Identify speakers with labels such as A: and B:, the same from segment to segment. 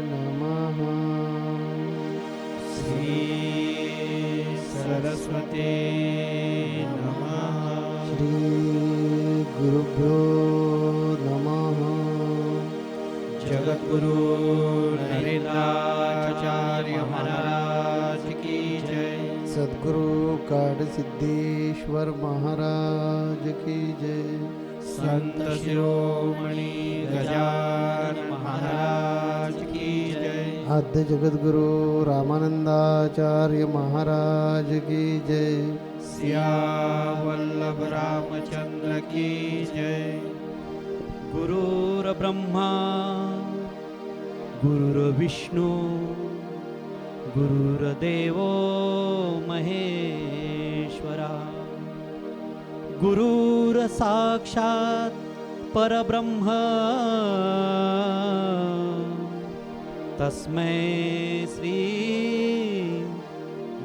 A: नमः।
B: श्री सरस्वते नमः।
A: श्री गुरुभ्यो नमः।
B: जगद्गुरु नरेंद्राचार्य महाराज की जय।
A: सद्गुरु काड सिद्धेश्वर महाराज की जय।
B: संत शिरोमणि गजानन महाराज की जय।
A: आद्य जगद्गुरु रामानंदाचार्य महाराज की जय।
B: सियावल्लभ रामचंद्र की जय। गुरुर्ब्रह्मा गुरुर्विष्णु गुरुर्देवो महेश्वरा। गुरुर्साक्षात् परब्रह्म तस्मै श्री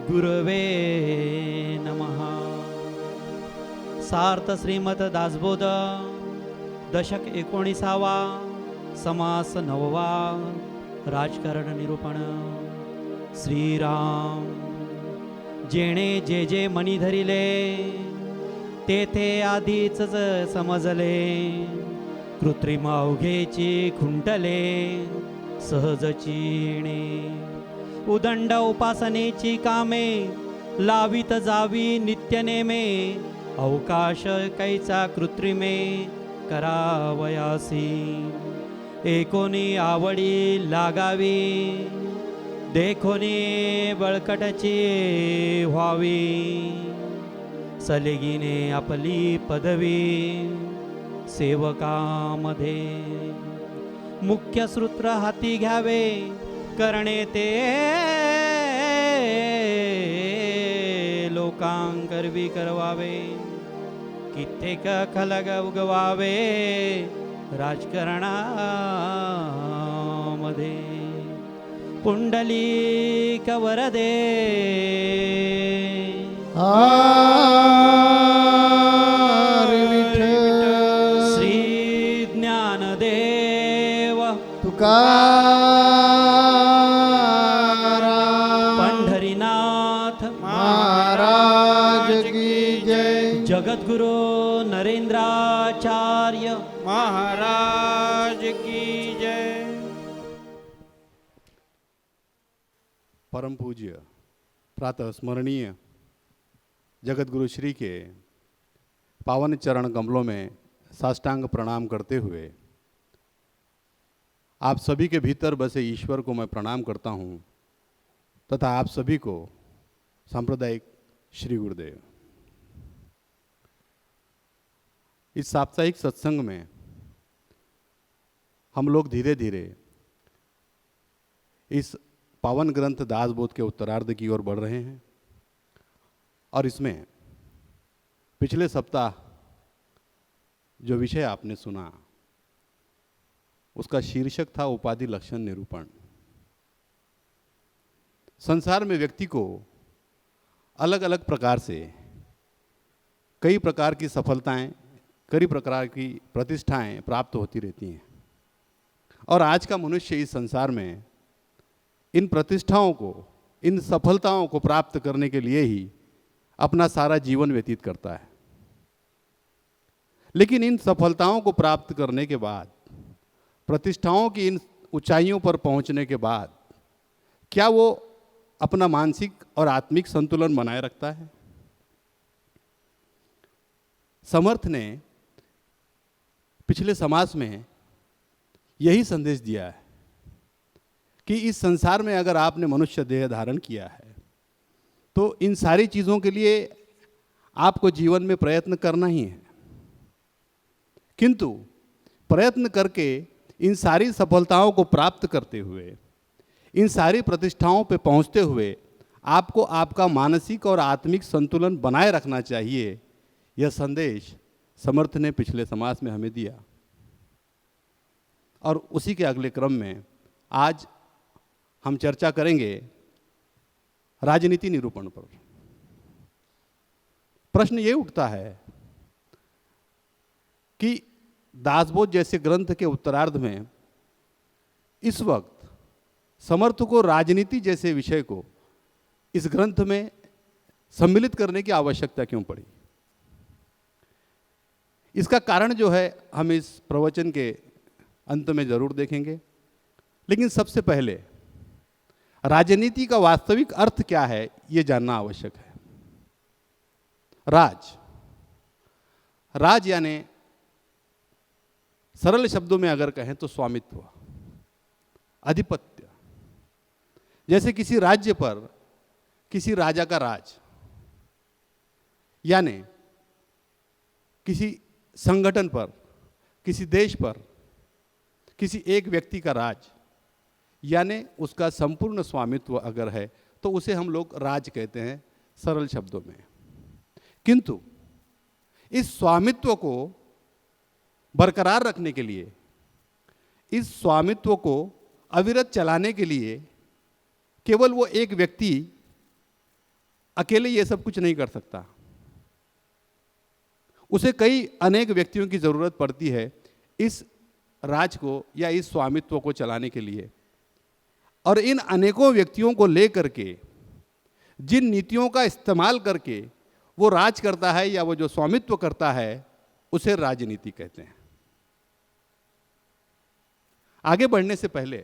B: गुरवे नमः। सार्थ श्रीमद दासबोध दशक 19वा समास 9वा राजकारण निरूपण। श्रीराम जेणे जे जे मनी धरिले तेथे आधीच समजले। कृत्रिम अवघेची खुंटले सहजची येणे। उदंड उपासनेची कामे लावित जावी नित्यनेमे। अवकाश कैचा कृत्रिमे करावयासी। एकोणी आवडी लागावी देखोनी बळकटची व्हावी। सलेगीने आपली पदवी सेवकामध्ये। मुख्य सूत्र हाती घ्यावे करणे ते लोकांकरवी करवावे। कित्येक खलग उगवावे राजकारणामध्ये। पुंडलिक वरदे
A: हरी विठ्ठल।
B: श्री ज्ञानदेव
A: तुकाराम
B: पंढरीनाथ
A: महाराज की जय।
B: जगद्गुरु नरेंद्राचार्य महाराज की जय।
C: परम पूज्य प्रातः स्मरणीय जगतगुरु श्री के पावन चरण कमलों में साष्टांग प्रणाम करते हुए आप सभी के भीतर बसे ईश्वर को मैं प्रणाम करता हूँ तथा आप सभी को सांप्रदायिक श्री गुरुदेव। इस साप्ताहिक सत्संग में हम लोग धीरे धीरे इस पावन ग्रंथ दासबोध के उत्तरार्ध की ओर बढ़ रहे हैं और इसमें पिछले सप्ताह जो विषय आपने सुना उसका शीर्षक था उपाधि लक्षण निरूपण। संसार में व्यक्ति को अलग अलग प्रकार से कई प्रकार की सफलताएं, कई प्रकार की प्रतिष्ठाएं प्राप्त होती रहती हैं और आज का मनुष्य इस संसार में इन प्रतिष्ठाओं को, इन सफलताओं को प्राप्त करने के लिए ही अपना सारा जीवन व्यतीत करता है। लेकिन इन सफलताओं को प्राप्त करने के बाद, प्रतिष्ठाओं की इन ऊंचाइयों पर पहुंचने के बाद क्या वो अपना मानसिक और आत्मिक संतुलन बनाए रखता है? समर्थ ने पिछले समास में यही संदेश दिया है कि इस संसार में अगर आपने मनुष्य देह धारण किया है तो इन सारी चीज़ों के लिए आपको जीवन में प्रयत्न करना ही है। किंतु प्रयत्न करके इन सारी सफलताओं को प्राप्त करते हुए, इन सारी प्रतिष्ठाओं पे पहुंचते हुए आपको आपका मानसिक और आत्मिक संतुलन बनाए रखना चाहिए। यह संदेश समर्थ ने पिछले समास में हमें दिया और उसी के अगले क्रम में आज हम चर्चा करेंगे राजनीति निरूपण पर। प्रश्न ये उठता है कि दासबोध जैसे ग्रंथ के उत्तरार्ध में इस वक्त समर्थ को राजनीति जैसे विषय को इस ग्रंथ में सम्मिलित करने की आवश्यकता क्यों पड़ी? इसका कारण जो है हम इस प्रवचन के अंत में जरूर देखेंगे, लेकिन सबसे पहले राजनीति का वास्तविक अर्थ क्या है ये जानना आवश्यक है। राज यानी सरल शब्दों में अगर कहें तो स्वामित्व, आधिपत्य। जैसे किसी राज्य पर किसी राजा का राज, यानी किसी संगठन पर, किसी देश पर किसी एक व्यक्ति का राज, यानी उसका संपूर्ण स्वामित्व अगर है तो उसे हम लोग राज कहते हैं सरल शब्दों में। किंतु इस स्वामित्व को बरकरार रखने के लिए, इस स्वामित्व को अविरत चलाने के लिए केवल वो एक व्यक्ति अकेले ये सब कुछ नहीं कर सकता। उसे कई अनेक व्यक्तियों की जरूरत पड़ती है इस राज को या इस स्वामित्व को चलाने के लिए। और इन अनेकों व्यक्तियों को लेकर के जिन नीतियों का इस्तेमाल करके वो राज करता है या वो जो स्वामित्व करता है उसे राजनीति कहते हैं। आगे बढ़ने से पहले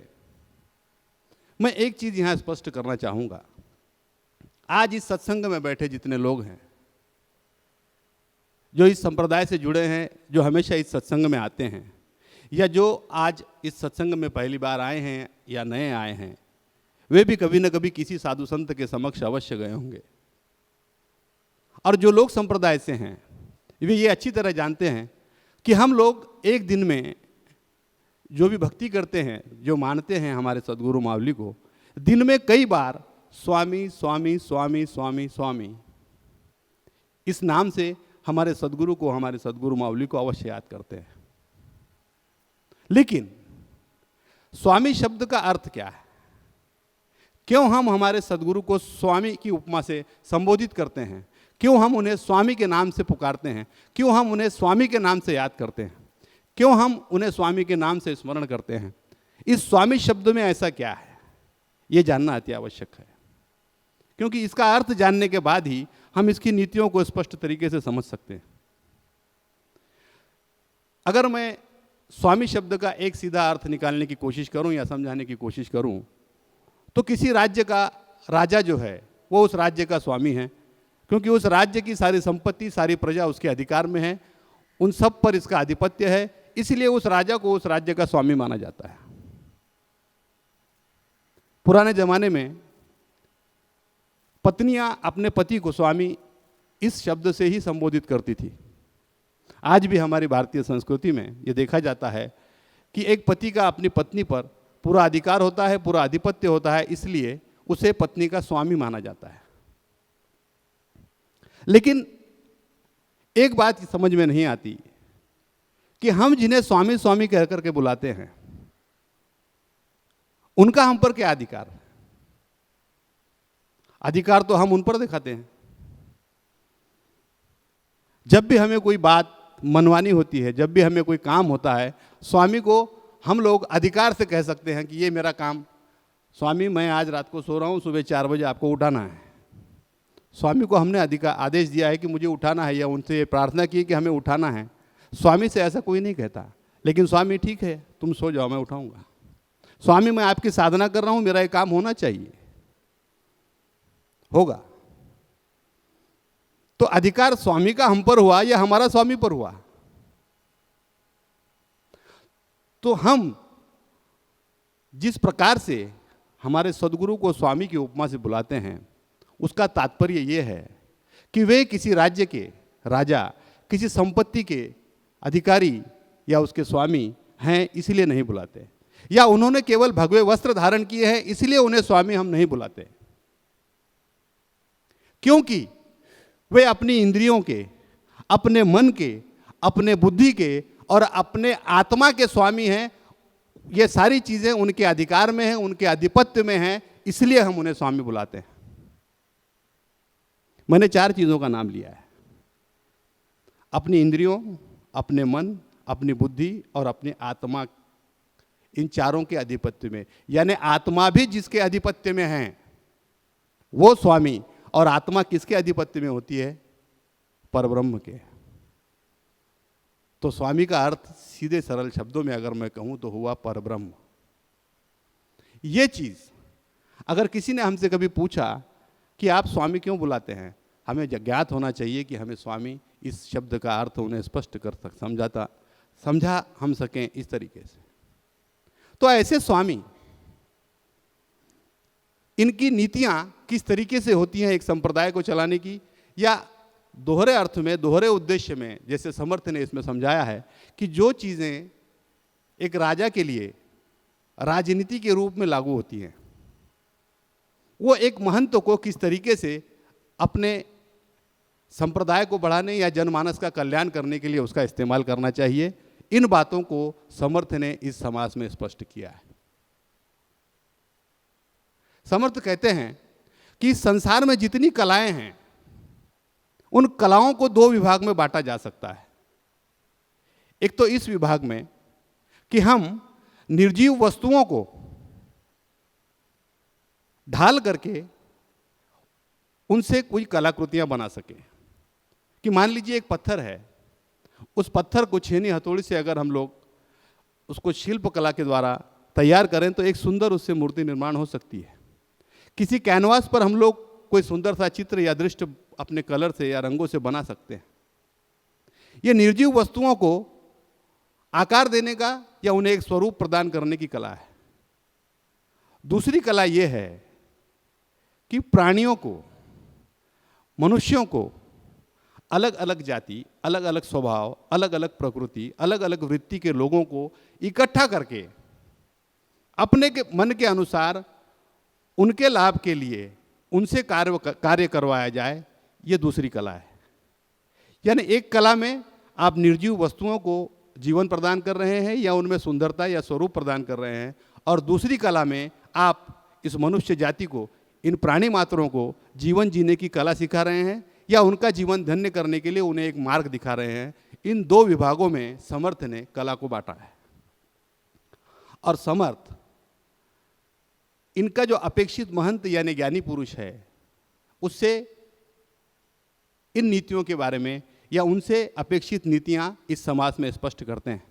C: मैं एक चीज यहां स्पष्ट करना चाहूंगा। आज इस सत्संग में बैठे जितने लोग हैं, जो इस संप्रदाय से जुड़े हैं, जो हमेशा इस सत्संग में आते हैं, या जो आज इस सत्संग में पहली बार आए हैं या नए आए हैं, वे भी कभी न कभी किसी साधु संत के समक्ष अवश्य गए होंगे। और जो लोग संप्रदाय से हैं वे ये अच्छी तरह जानते हैं कि हम लोग एक दिन में जो भी भक्ति करते हैं, जो मानते हैं हमारे सद्गुरु मावली को, दिन में कई बार स्वामी स्वामी स्वामी स्वामी स्वामी इस नाम से हमारे सद्गुरु को, हमारे सद्गुरु मावली को अवश्य याद करते हैं। लेकिन स्वामी शब्द का अर्थ क्या है? क्यों हम हमारे सद्गुरु को स्वामी की उपमा से संबोधित करते हैं? क्यों हम उन्हें स्वामी के नाम से पुकारते हैं? क्यों हम उन्हें स्वामी के नाम से याद करते हैं? क्यों हम उन्हें स्वामी के नाम से स्मरण करते हैं? इस स्वामी शब्द में ऐसा क्या है, ये जानना अति आवश्यक है, क्योंकि इसका अर्थ जानने के बाद ही हम इसकी नीतियों को स्पष्ट तरीके से समझ सकते हैं। अगर मैं स्वामी शब्द का एक सीधा अर्थ निकालने की कोशिश करूं या समझाने की कोशिश करूं, तो किसी राज्य का राजा जो है वो उस राज्य का स्वामी है, क्योंकि उस राज्य की सारी संपत्ति, सारी प्रजा उसके अधिकार में है, उन सब पर इसका आधिपत्य है, इसलिए उस राजा को उस राज्य का स्वामी माना जाता है। पुराने जमाने में पत्नियां अपने पति को स्वामी इस शब्द से ही संबोधित करती थी। आज भी हमारी भारतीय संस्कृति में यह देखा जाता है कि एक पति का अपनी पत्नी पर पूरा अधिकार होता है, पूरा आधिपत्य होता है, इसलिए उसे पत्नी का स्वामी माना जाता है। लेकिन एक बात समझ में नहीं आती कि हम जिन्हें स्वामी स्वामी कह करके बुलाते हैं उनका हम पर क्या अधिकार है? अधिकार तो हम उन पर दिखाते हैं। जब भी हमें कोई बात मनवानी होती है, जब भी हमें कोई काम होता है, स्वामी को हम लोग अधिकार से कह सकते हैं कि ये मेरा काम, स्वामी मैं आज रात को सो रहा हूँ, सुबह 4 बजे आपको उठाना है। स्वामी को हमने अधिकार आदेश दिया है कि मुझे उठाना है, या उनसे ये प्रार्थना की कि हमें उठाना है। स्वामी से ऐसा कोई नहीं कहता, लेकिन स्वामी ठीक है तुम सो जाओ, मैं उठाऊंगा। स्वामी मैं आपकी साधना कर रहा हूं, मेरा ये काम होना चाहिए, होगा। तो अधिकार स्वामी का हम पर हुआ या हमारा स्वामी पर हुआ? तो हम जिस प्रकार से हमारे सद्गुरु को स्वामी की उपमा से बुलाते हैं, उसका तात्पर्य यह है कि वे किसी राज्य के राजा, किसी संपत्ति के अधिकारी या उसके स्वामी हैं इसलिए नहीं बुलाते, या उन्होंने केवल भगवे वस्त्र धारण किए हैं इसलिए उन्हें स्वामी हम नहीं बुलाते, क्योंकि वे अपनी इंद्रियों के, अपने मन के, अपने बुद्धि के और अपने आत्मा के स्वामी हैं। ये सारी चीजें उनके अधिकार में हैं, उनके आधिपत्य में हैं, इसलिए हम उन्हें स्वामी बुलाते हैं। मैंने 4 चीजों का नाम लिया है: अपनी इंद्रियों, अपने मन, अपनी बुद्धि और अपनी आत्मा। इन चारों के आधिपत्य में, यानी आत्मा भी जिसके आधिपत्य में है वो स्वामी, और आत्मा किसके आधिपत्य में होती है? परब्रह्म के। तो स्वामी का अर्थ सीधे सरल शब्दों में अगर मैं कहूं तो हुआ परब्रह्म। ये चीज अगर किसी ने हमसे कभी पूछा कि आप स्वामी क्यों बुलाते हैं, हमें ज्ञात होना चाहिए कि हमें स्वामी इस शब्द का अर्थ उन्हें स्पष्ट कर समझा हम सकें इस तरीके से। तो ऐसे स्वामी, इनकी नीतियां किस तरीके से होती हैं एक संप्रदाय को चलाने की, या दोहरे अर्थ में, दोहरे उद्देश्य में, जैसे समर्थ ने इसमें समझाया है कि जो चीजें एक राजा के लिए राजनीति के रूप में लागू होती हैं, वो एक महंत को किस तरीके से अपने संप्रदाय को बढ़ाने या जनमानस का कल्याण करने के लिए उसका इस्तेमाल करना चाहिए, इन बातों को समर्थ ने इस समास में स्पष्ट किया है। समर्थ कहते हैं कि संसार में जितनी कलाएं हैं उन कलाओं को दो विभाग में बांटा जा सकता है। एक तो इस विभाग में कि हम निर्जीव वस्तुओं को ढाल करके उनसे कोई कलाकृतियां बना सके। कि मान लीजिए एक पत्थर है, उस पत्थर को छेनी हथौड़ी से अगर हम लोग उसको शिल्प कला के द्वारा तैयार करें तो एक सुंदर उससे मूर्ति निर्माण हो सकती है। किसी कैनवास पर हम लोग कोई सुंदर सा चित्र या दृश्य अपने कलर से या रंगों से बना सकते हैं। ये निर्जीव वस्तुओं को आकार देने का या उन्हें एक स्वरूप प्रदान करने की कला है। दूसरी कला यह है कि प्राणियों को, मनुष्यों को अलग अलग जाति, अलग अलग स्वभाव, अलग अलग प्रकृति, अलग अलग वृत्ति के लोगों को इकट्ठा करके अपने के मन के अनुसार उनके लाभ के लिए उनसे कार्य करवाया जाए, ये दूसरी कला है। यानी एक कला में आप निर्जीव वस्तुओं को जीवन प्रदान कर रहे हैं या उनमें सुंदरता या स्वरूप प्रदान कर रहे हैं, और दूसरी कला में आप इस मनुष्य जाति को, इन प्राणी मात्रों को जीवन जीने की कला सिखा रहे हैं या उनका जीवन धन्य करने के लिए उन्हें एक मार्ग दिखा रहे हैं। इन दो विभागों में समर्थ ने कला को बांटा है। और समर्थ, इनका जो अपेक्षित महंत यानी ज्ञानी पुरुष है, उससे इन नीतियों के बारे में या उनसे अपेक्षित नीतियां इस समाज में स्पष्ट करते हैं।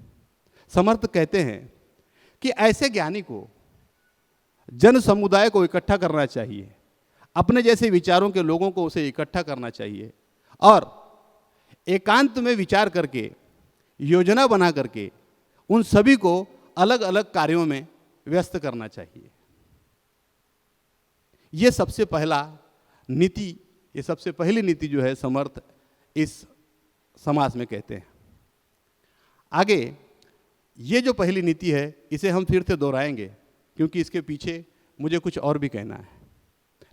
C: समर्थ कहते हैं कि ऐसे ज्ञानी को जन समुदाय को इकट्ठा करना चाहिए, अपने जैसे विचारों के लोगों को उसे इकट्ठा करना चाहिए और एकांत में विचार करके, योजना बना करके उन सभी को अलग अलग कार्यों में व्यस्त करना चाहिए। ये सबसे पहली नीति जो है समर्थ इस समाज में कहते हैं। आगे ये जो पहली नीति है इसे हम फिर से दोहराएंगे क्योंकि इसके पीछे मुझे कुछ और भी कहना है।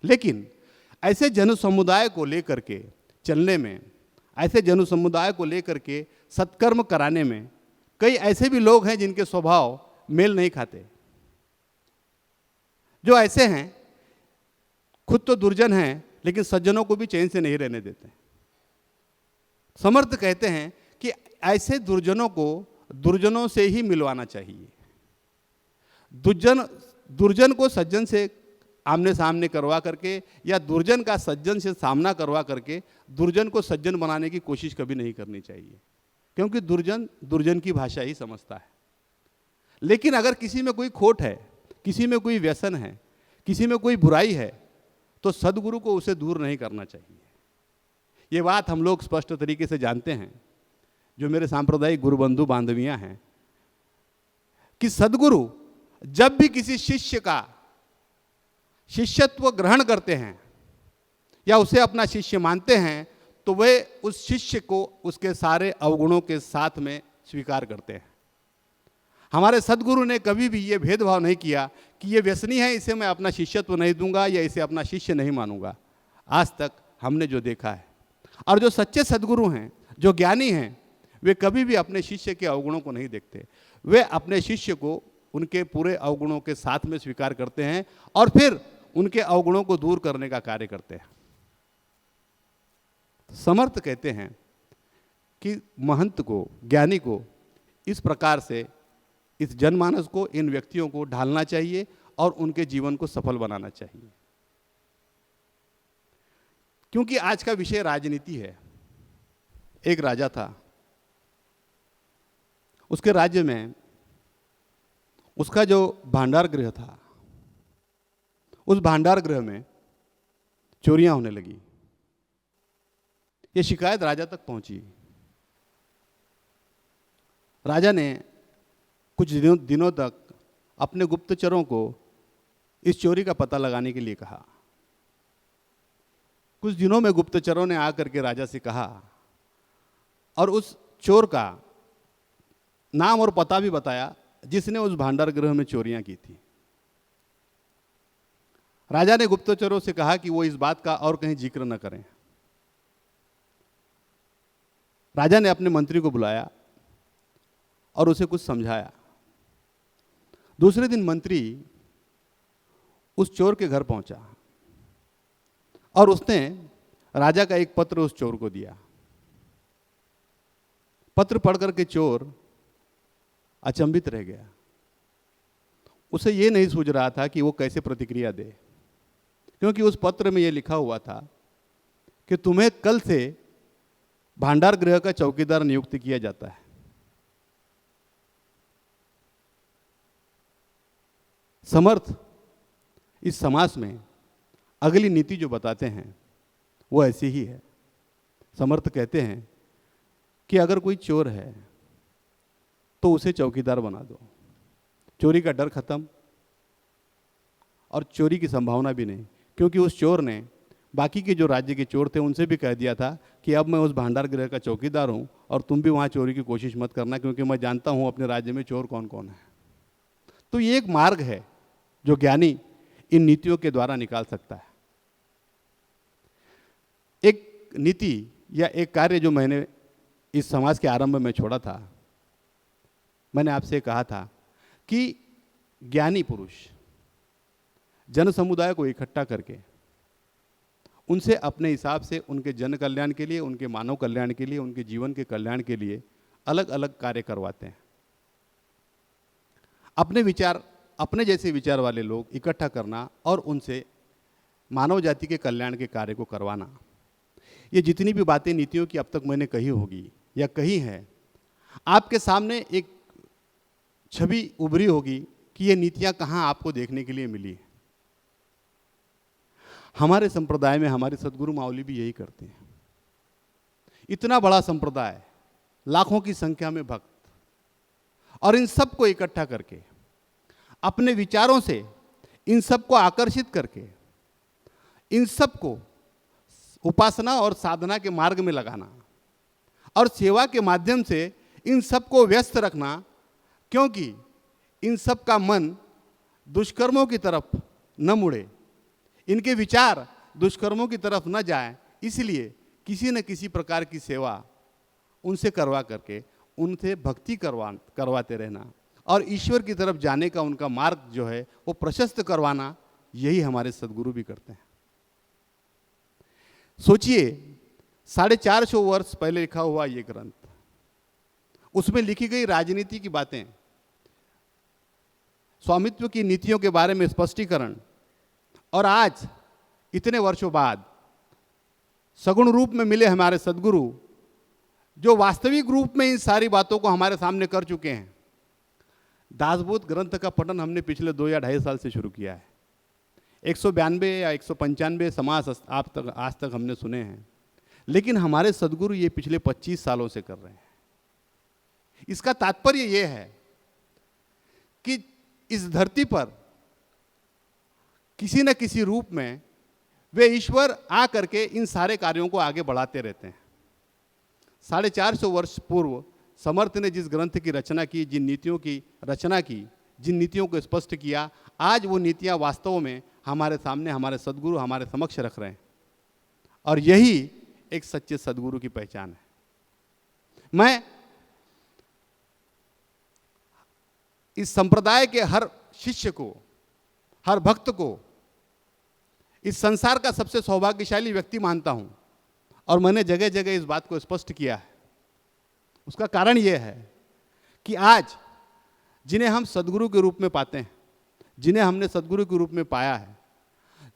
C: लेकिन ऐसे जन समुदाय को लेकर के चलने में, ऐसे जन समुदाय को लेकर के सत्कर्म कराने में कई ऐसे भी लोग हैं जिनके स्वभाव मेल नहीं खाते, जो ऐसे हैं खुद तो दुर्जन हैं लेकिन सज्जनों को भी चैन से नहीं रहने देते। समर्थ कहते हैं कि ऐसे दुर्जनों को दुर्जनों से ही मिलवाना चाहिए। दुर्जन को सज्जन से आमने सामने करवा करके या दुर्जन का सज्जन से सामना करवा करके दुर्जन को सज्जन बनाने की कोशिश कभी नहीं करनी चाहिए, क्योंकि दुर्जन की भाषा ही समझता है। लेकिन अगर किसी में कोई खोट है, किसी में कोई व्यसन है, किसी में कोई बुराई है, तो सद्गुरु को उसे दूर नहीं करना चाहिए। ये बात हम लोग स्पष्ट तरीके से जानते हैं, जो मेरे सांप्रदायिक गुरु बंधु बांधवियां हैं, कि सद्गुरु जब भी किसी शिष्य का शिष्यत्व ग्रहण करते हैं या उसे अपना शिष्य मानते हैं तो वे उस शिष्य को उसके सारे अवगुणों के साथ में स्वीकार करते हैं। हमारे सद्गुरु ने कभी भी ये भेदभाव नहीं किया कि ये व्यसनी है, इसे मैं अपना शिष्यत्व नहीं दूंगा या इसे अपना शिष्य नहीं मानूंगा। आज तक हमने जो देखा है, और जो सच्चे सद्गुरु हैं, जो ज्ञानी हैं, वे कभी भी अपने शिष्य के अवगुणों को नहीं देखते। वे अपने शिष्य को उनके पूरे अवगुणों के साथ में स्वीकार करते हैं और फिर उनके अवगुणों को दूर करने का कार्य करते हैं। समर्थ कहते हैं कि महंत को, ज्ञानी को इस प्रकार से इस जनमानस को, इन व्यक्तियों को ढालना चाहिए और उनके जीवन को सफल बनाना चाहिए। क्योंकि आज का विषय राजनीति है। एक राजा था, उसके राज्य में उसका जो भांडार गृह था, उस भांडार गृह में चोरियां होने लगी। यह शिकायत राजा तक पहुंची। राजा ने कुछ दिनों तक अपने गुप्तचरों को इस चोरी का पता लगाने के लिए कहा। कुछ दिनों में गुप्तचरों ने आकर के राजा से कहा और उस चोर का नाम और पता भी बताया जिसने उस भांडार गृह में चोरियां की थी। राजा ने गुप्तचरों से कहा कि वो इस बात का और कहीं जिक्र न करें। राजा ने अपने मंत्री को बुलाया और उसे कुछ समझाया। दूसरे दिन मंत्री उस चोर के घर पहुंचा और उसने राजा का एक पत्र उस चोर को दिया। पत्र पढ़कर के चोर अचंभित रह गया। उसे यह नहीं सूझ रहा था कि वो कैसे प्रतिक्रिया दे, क्योंकि उस पत्र में यह लिखा हुआ था कि तुम्हें कल से भांडार गृह का चौकीदार नियुक्त किया जाता है। समर्थ इस समाज में अगली नीति जो बताते हैं वो ऐसी ही है। समर्थ कहते हैं कि अगर कोई चोर है तो उसे चौकीदार बना दो, चोरी का डर खत्म और चोरी की संभावना भी नहीं। क्योंकि उस चोर ने बाकी के जो राज्य के चोर थे उनसे भी कह दिया था कि अब मैं उस भांडार गृह का चौकीदार हूं और तुम भी वहां चोरी की कोशिश मत करना, क्योंकि मैं जानता हूं अपने राज्य में चोर कौन कौन है। तो ये एक मार्ग है जो ज्ञानी इन नीतियों के द्वारा निकाल सकता है। एक नीति या एक कार्य जो मैंने इस समाज के आरंभ में छोड़ा था, मैंने आपसे कहा था कि ज्ञानी पुरुष जन समुदाय को इकट्ठा करके उनसे अपने हिसाब से उनके जन कल्याण के लिए, उनके मानव कल्याण के लिए, उनके जीवन के कल्याण के लिए अलग अलग कार्य करवाते हैं। अपने विचार, अपने जैसे विचार वाले लोग इकट्ठा करना और उनसे मानव जाति के कल्याण के कार्य को करवाना। ये जितनी भी बातें नीतियों की अब तक मैंने कही होगी या कही हैं, आपके सामने एक छवि उभरी होगी कि ये नीतियां कहाँ आपको देखने के लिए मिली है। हमारे संप्रदाय में हमारे सदगुरु माऊली भी यही करते हैं। इतना बड़ा संप्रदाय, लाखों की संख्या में भक्त, और इन सब को इकट्ठा करके अपने विचारों से इन सब को आकर्षित करके इन सब को उपासना और साधना के मार्ग में लगाना और सेवा के माध्यम से इन सब को व्यस्त रखना, क्योंकि इन सब का मन दुष्कर्मों की तरफ न मुड़े, इनके विचार दुष्कर्मों की तरफ न जाए, इसलिए किसी न किसी प्रकार की सेवा उनसे करवा करके उनसे भक्ति करवाते रहना और ईश्वर की तरफ जाने का उनका मार्ग जो है वो प्रशस्त करवाना, यही हमारे सदगुरु भी करते हैं। सोचिए, 450 वर्ष पहले लिखा हुआ ये ग्रंथ, उसमें लिखी गई राजनीति की बातें, स्वामित्व की नीतियों के बारे में स्पष्टीकरण, और आज इतने वर्षों बाद सगुण रूप में मिले हमारे सदगुरु जो वास्तविक रूप में इन सारी बातों को हमारे सामने कर चुके हैं। दासबोध ग्रंथ का पठन हमने पिछले 2 या 2.5 साल से शुरू किया है। 192 या 195 समास आज तक हमने सुने हैं, लेकिन हमारे सदगुरु ये पिछले 25 सालों से कर रहे हैं। इसका तात्पर्य ये है कि इस धरती पर किसी न किसी रूप में वे ईश्वर आ करके इन सारे कार्यों को आगे बढ़ाते रहते हैं। 450 वर्ष पूर्व समर्थ ने जिस ग्रंथ की रचना की, जिन नीतियों की रचना की, जिन नीतियों को स्पष्ट किया, आज वो नीतियां वास्तव में हमारे सामने हमारे सदगुरु हमारे समक्ष रख रहे हैं, और यही एक सच्चे सदगुरु की पहचान है। मैं इस संप्रदाय के हर शिष्य को, हर भक्त को इस संसार का सबसे सौभाग्यशाली व्यक्ति मानता हूं, और मैंने जगह जगह इस बात को स्पष्ट किया है। उसका कारण यह है कि आज जिन्हें हम सद्गुरु के रूप में पाते हैं, जिन्हें हमने सद्गुरु के रूप में पाया है,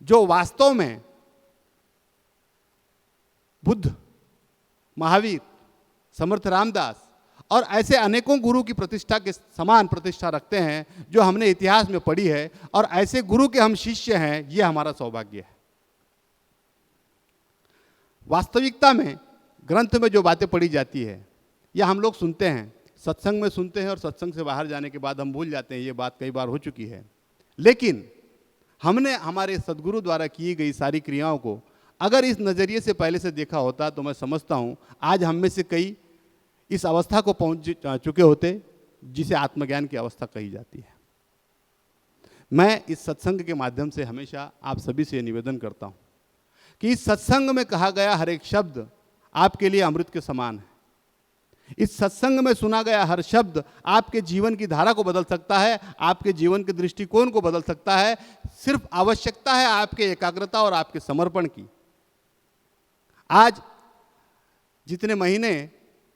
C: जो वास्तव में बुद्ध, महावीर, समर्थ रामदास और ऐसे अनेकों गुरु की प्रतिष्ठा के समान प्रतिष्ठा रखते हैं जो हमने इतिहास में पढ़ी है, और ऐसे गुरु के हम शिष्य हैं, ये हमारा सौभाग्य है। वास्तविकता में ग्रंथ में जो बातें पढ़ी जाती है या हम लोग सुनते हैं, सत्संग में सुनते हैं और सत्संग से बाहर जाने के बाद हम भूल जाते हैं, ये बात कई बार हो चुकी है। लेकिन हमने हमारे सद्गुरु द्वारा की गई सारी क्रियाओं को अगर इस नज़रिए से पहले से देखा होता तो मैं समझता हूँ आज हम में से कई इस अवस्था को पहुँच चुके होते जिसे आत्मज्ञान की अवस्था कही जाती है। मैं इस सत्संग के माध्यम से हमेशा आप सभी से निवेदन करता हूँ कि इस सत्संग में कहा गया हर एक शब्द आपके लिए अमृत के समान है। इस सत्संग में सुना गया हर शब्द आपके जीवन की धारा को बदल सकता है, आपके जीवन के दृष्टिकोण को बदल सकता है। सिर्फ आवश्यकता है आपके एकाग्रता और आपके समर्पण की। आज जितने महीने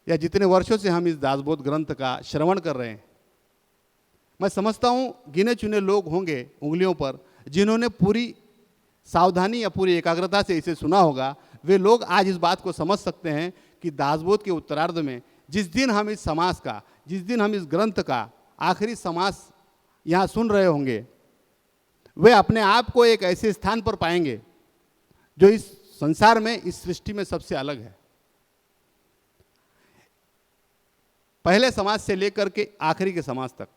C: या जितने वर्षों से हम इस दासबोध ग्रंथ का श्रवण कर रहे हैं, मैं समझता हूँ गिने चुने लोग होंगे उंगलियों पर जिन्होंने पूरी सावधानी या पूरी एकाग्रता से इसे सुना होगा। वे लोग आज इस बात को समझ सकते हैं कि दासबोध के उत्तरार्ध में जिस दिन हम इस समास का, जिस दिन हम इस ग्रंथ का आखिरी समास यहाँ सुन रहे होंगे, वे अपने आप को एक ऐसे स्थान पर पाएंगे जो इस संसार में, इस सृष्टि में सबसे अलग है। पहले समास से लेकर के आखिरी के समास तक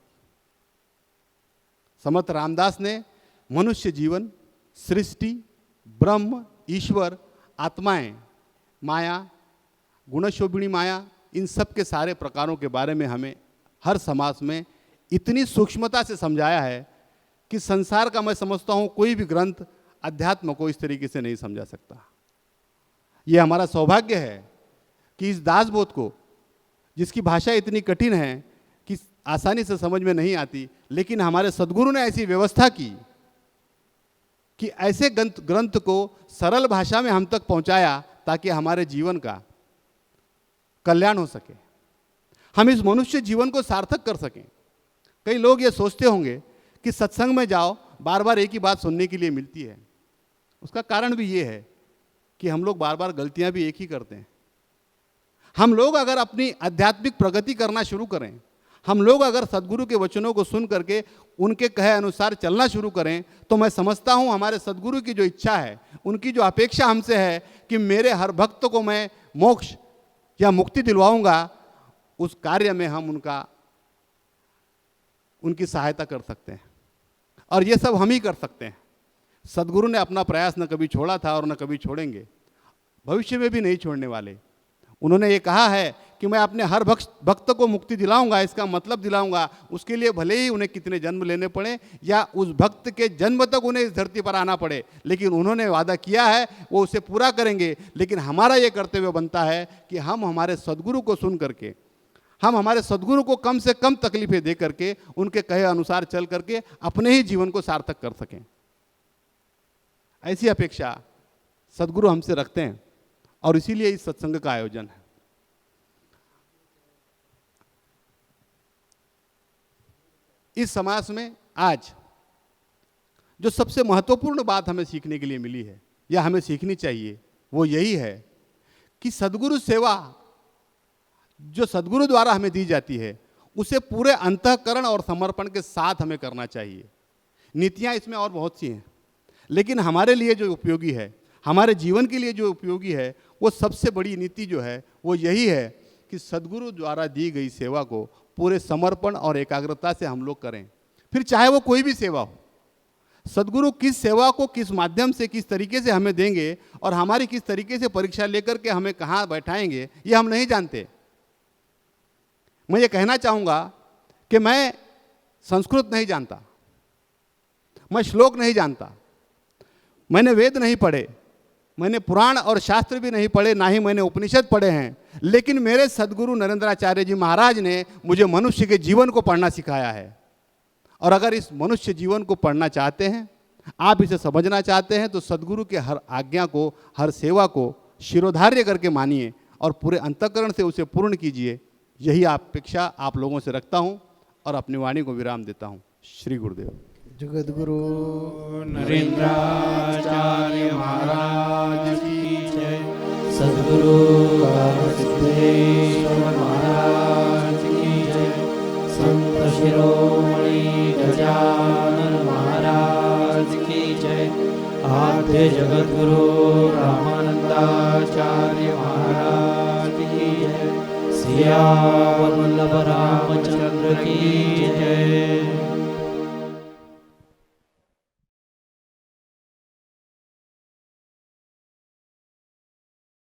C: समर्थ रामदास ने मनुष्य जीवन, सृष्टि, ब्रह्म, ईश्वर, आत्माएं, माया, गुणशोभिनी माया, इन सब के सारे प्रकारों के बारे में हमें हर समास में इतनी सूक्ष्मता से समझाया है कि संसार का मैं समझता हूँ कोई भी ग्रंथ अध्यात्म को इस तरीके से नहीं समझा सकता। ये हमारा सौभाग्य है कि इस दासबोध को, जिसकी भाषा इतनी कठिन है कि आसानी से समझ में नहीं आती, लेकिन हमारे सद्गुरु ने ऐसी व्यवस्था की कि ऐसे ग्रंथ को सरल भाषा में हम तक पहुंचाया ताकि हमारे जीवन का कल्याण हो सके, हम इस मनुष्य जीवन को सार्थक कर सकें। कई लोग ये सोचते होंगे कि सत्संग में जाओ, बार बार एक ही बात सुनने के लिए मिलती है। उसका कारण भी ये है कि हम लोग बार बार गलतियां भी एक ही करते हैं। हम लोग अगर अपनी आध्यात्मिक प्रगति करना शुरू करें, हम लोग अगर सद्गुरु के वचनों को सुन करके उनके कहे अनुसार चलना शुरू करें, तो मैं समझता हूं हमारे सद्गुरु की जो इच्छा है, उनकी जो अपेक्षा हमसे है कि मेरे हर भक्त को मैं मोक्ष या मुक्ति दिलवाऊंगा, उस कार्य में हम उनकी सहायता कर सकते हैं। और ये सब हम ही कर सकते हैं। सद्गुरु ने अपना प्रयास न कभी छोड़ा था और न कभी छोड़ेंगे, भविष्य में भी नहीं छोड़ने वाले। उन्होंने ये कहा है कि मैं अपने हर भक्त को मुक्ति दिलाऊंगा, इसका मतलब दिलाऊंगा। उसके लिए भले ही उन्हें कितने जन्म लेने पड़े या उस भक्त के जन्म तक उन्हें इस धरती पर आना पड़े, लेकिन उन्होंने वादा किया है वो उसे पूरा करेंगे। लेकिन हमारा ये कर्तव्य बनता है कि हम हमारे सद्गुरु को सुन करके, हम हमारे सद्गुरु को कम से कम तकलीफें दे करके, उनके कहे अनुसार चल करके अपने ही जीवन को सार्थक कर सकें। ऐसी अपेक्षा सद्गुरु हमसे रखते हैं और इसीलिए इस सत्संग का आयोजन है। इस समास में आज जो सबसे महत्वपूर्ण बात हमें सीखने के लिए मिली है या हमें सीखनी चाहिए, वो यही है कि सद्गुरु सेवा जो सद्गुरु द्वारा हमें दी जाती है, उसे पूरे अंतःकरण और समर्पण के साथ हमें करना चाहिए। नीतियाँ इसमें और बहुत सी हैं, लेकिन हमारे लिए जो उपयोगी है, हमारे जीवन के लिए जो उपयोगी है, वो सबसे बड़ी नीति जो है वो यही है कि सद्गुरु द्वारा दी गई सेवा को पूरे समर्पण और एकाग्रता से हम लोग करें। फिर चाहे वो कोई भी सेवा हो, सद्गुरु किस सेवा को किस माध्यम से, किस तरीके से हमें देंगे और हमारी किस तरीके से परीक्षा लेकर के हमें कहाँ बैठाएंगे, ये हम नहीं जानते। मैं ये कहना चाहूँगा कि मैं संस्कृत नहीं जानता, मैं श्लोक नहीं जानता, मैंने वेद नहीं पढ़े, मैंने पुराण और शास्त्र भी नहीं पढ़े, ना ही मैंने उपनिषद पढ़े हैं, लेकिन मेरे सद्गुरु नरेंद्राचार्य जी महाराज ने मुझे मनुष्य के जीवन को पढ़ना सिखाया है। और अगर इस मनुष्य जीवन को पढ़ना चाहते हैं, आप इसे समझना चाहते हैं, तो सद्गुरु के हर आज्ञा को, हर सेवा को शिरोधार्य करके मानिए और पूरे अंतःकरण से उसे पूर्ण कीजिए। यही अपेक्षा आप लोगों से रखता हूँ। और अपनी वाणी को विराम देता हूँ। श्री गुरुदेव।
A: जगत गुरु
B: नरेंद्राचार्य महाराज की जय।
A: सद्गुरु सिद्धेश्वर महाराज की जय।
B: संत शिरोमणि गजानन महाराज की जय। आद्य जगत गुरु रामानंदाचार्य महाराज की जय। सियावर वल्लभ रामचंद्र की जय।